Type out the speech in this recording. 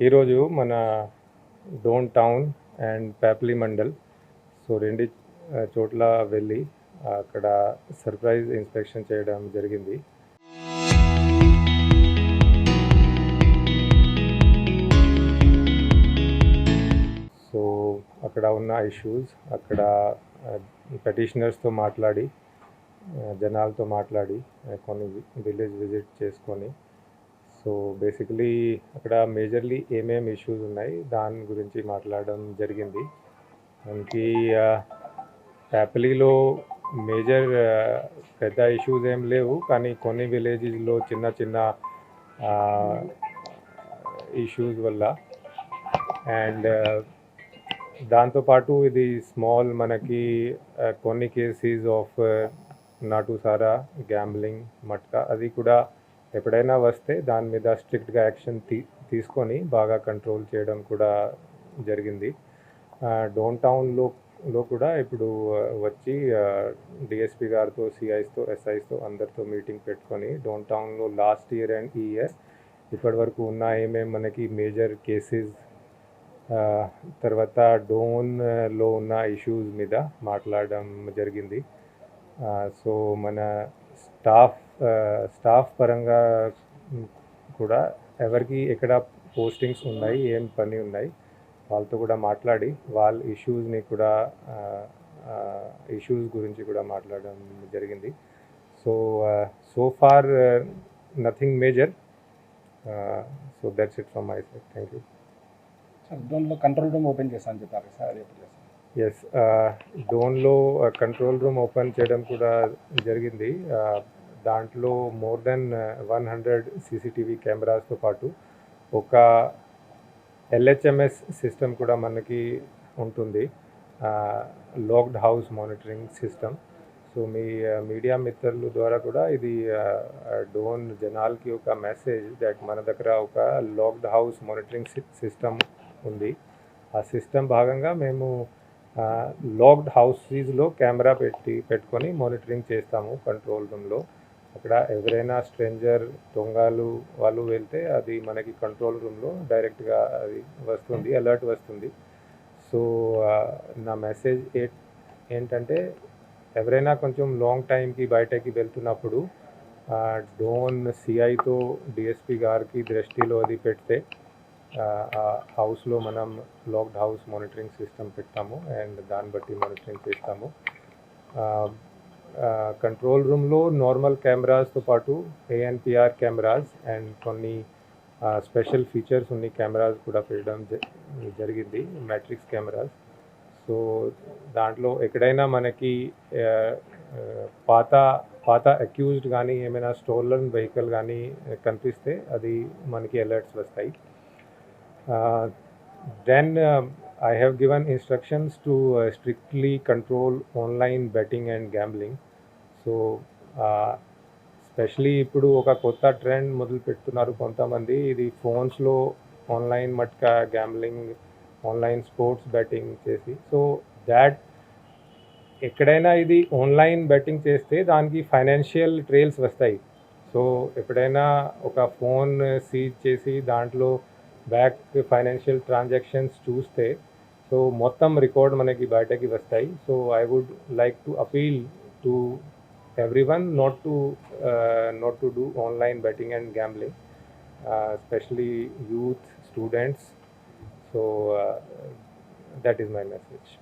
ఈరోజు మన Dhone town and Pyapili mandal so రెండు చోట్ల వెళ్ళి అక్కడ సర్ప్రైజ్ ఇన్స్పెక్షన్ చేయడం జరిగింది. సో అక్కడ ఉన్న ఇష్యూస్, అక్కడ పెటిషనర్స్తో మాట్లాడి, జనాలతో మాట్లాడి, కొన్ని విలేజ్ విజిట్ చేసుకొని, సో బేసికలీ అక్కడ మేజర్లీ ఏమేమి ఇష్యూస్ ఉన్నాయి దాని గురించి మాట్లాడడం జరిగింది. మనకి ప్యాప్లీలో మేజర్ పెద్ద ఇష్యూస్ ఏం లేవు, కానీ కొన్ని విలేజెస్లో చిన్న చిన్న ఇష్యూస్ వల్ల అండ్ దాంతోపాటు ఇది స్మాల్ మనకి కొన్ని కేసెస్ ఆఫ్ నాటుసారా, గ్యాంబ్లింగ్, మట్కా అది కూడా ఎప్పుడైనా వస్తే దాని మీద స్ట్రిక్ట్గా యాక్షన్ తీసుకొని బాగా కంట్రోల్ చేయడం కూడా జరిగింది. డోన్ టౌన్లో కూడా ఇప్పుడు వచ్చి డిఎస్పీ గారితో, సిఐస్తో, ఎస్ఐస్తో అందరితో మీటింగ్ పెట్టుకొని డోన్ టౌన్లో లాస్ట్ ఇయర్ అండ్ ఈ ఇయర్ ఇప్పటి వరకు ఉన్న ఏమేమి మనకి మేజర్ కేసెస్, తర్వాత డోన్లో ఉన్న ఇష్యూస్ మీద మాట్లాడడం జరిగింది. సో మన స్టాఫ్ పరంగా కూడా ఎవరికి ఎక్కడ పోస్టింగ్స్ ఉన్నాయి, ఏం పని ఉన్నాయి వాళ్ళతో కూడా మాట్లాడి వాళ్ళ ఇష్యూస్ గురించి కూడా మాట్లాడడం జరిగింది. So far nothing major. So that's it from my side. Thank you. డోన్లో కంట్రోల్ రూమ్ ఓపెన్ చేస్తాను చెప్పారు సార్. ఎస్, డోన్లో కంట్రోల్ రూమ్ ఓపెన్ చేయడం కూడా జరిగింది. దాంట్లో మోర్ దెన్ 100 సీసీటీవీ కెమెరాస్తో పాటు ఒక LHMS సిస్టమ్ కూడా మనకి ఉంటుంది, locked house monitoring system. So మీ మీడియా మిత్రుల ద్వారా కూడా ఇది డోన్ జనాలకి ఒక మెసేజ్ దట్ మన దగ్గర ఒక లాక్డ్ హౌస్ మానిటరింగ్ సిస్టమ్ ఉంది. ఆ సిస్టమ్ భాగంగా మేము లాక్డ్ హౌసెస్లో కెమెరా పెట్టుకొని మానిటరింగ్ చేస్తాము కంట్రోల్ రూమ్లో. అక్కడ ఎవరైనా స్ట్రేంజర్, దొంగలు వాళ్ళు వెళ్తే అది మనకి కంట్రోల్ రూమ్లో డైరెక్ట్గా అది వస్తుంది, అలర్ట్ వస్తుంది. సో నా మెసేజ్ ఏంటంటే ఎవరైనా కొంచెం లాంగ్ టైంకి బయటకి వెళ్తున్నప్పుడు డోన్ సిఐతో, డిఎస్పీ గారికి దృష్టిలో అది పెడితే ఆ హౌస్లో మనం లాక్డ్ హౌస్ మానిటరింగ్ సిస్టమ్ పెట్టాము అండ్ దాన్ని బట్టి మానిటరింగ్ చేస్తాము. కంట్రోల్ రూమ్లో నార్మల్ కెమెరాస్తో పాటు ANPR కెమెరాస్ అండ్ కొన్ని స్పెషల్ ఫీచర్స్ ఉన్న కెమెరాస్ కూడా పెట్టడం జరిగింది, మ్యాట్రిక్స్ కెమెరాస్. సో దాంట్లో ఎక్కడైనా మనకి పాత అక్యూజ్డ్ కానీ ఏమైనా స్టోలన్ వెహికల్ కానీ కనిపిస్తే అది మనకి అలర్ట్స్ వస్తాయి. Then I have given instructions to strictly control online betting and gambling. So especially ఇప్పుడు ఒక కొత్త ట్రెండ్ మొదలు పెడుతున్నారు కొంతమంది, ఇది ఫోన్స్లో online matka gambling, online sports betting చేసి. సో దాట్ ఎక్కడైనా ఇది ఆన్లైన్ బెట్టింగ్ చేస్తే దానికి ఫైనాన్షియల్ ట్రైల్స్ వస్తాయి. సో ఎప్పుడైనా ఒక ఫోన్ సీజ్ చేసి దాంట్లో బ్యాక్ ఫైనాన్షియల్ ట్రాన్సాక్షన్స్ చూస్తే సో మొత్తం రికార్డ్ మనకి బయటకి వస్తాయి. So I would like to appeal to everyone not to do online betting and gambling, especially youth, students. So that is my message.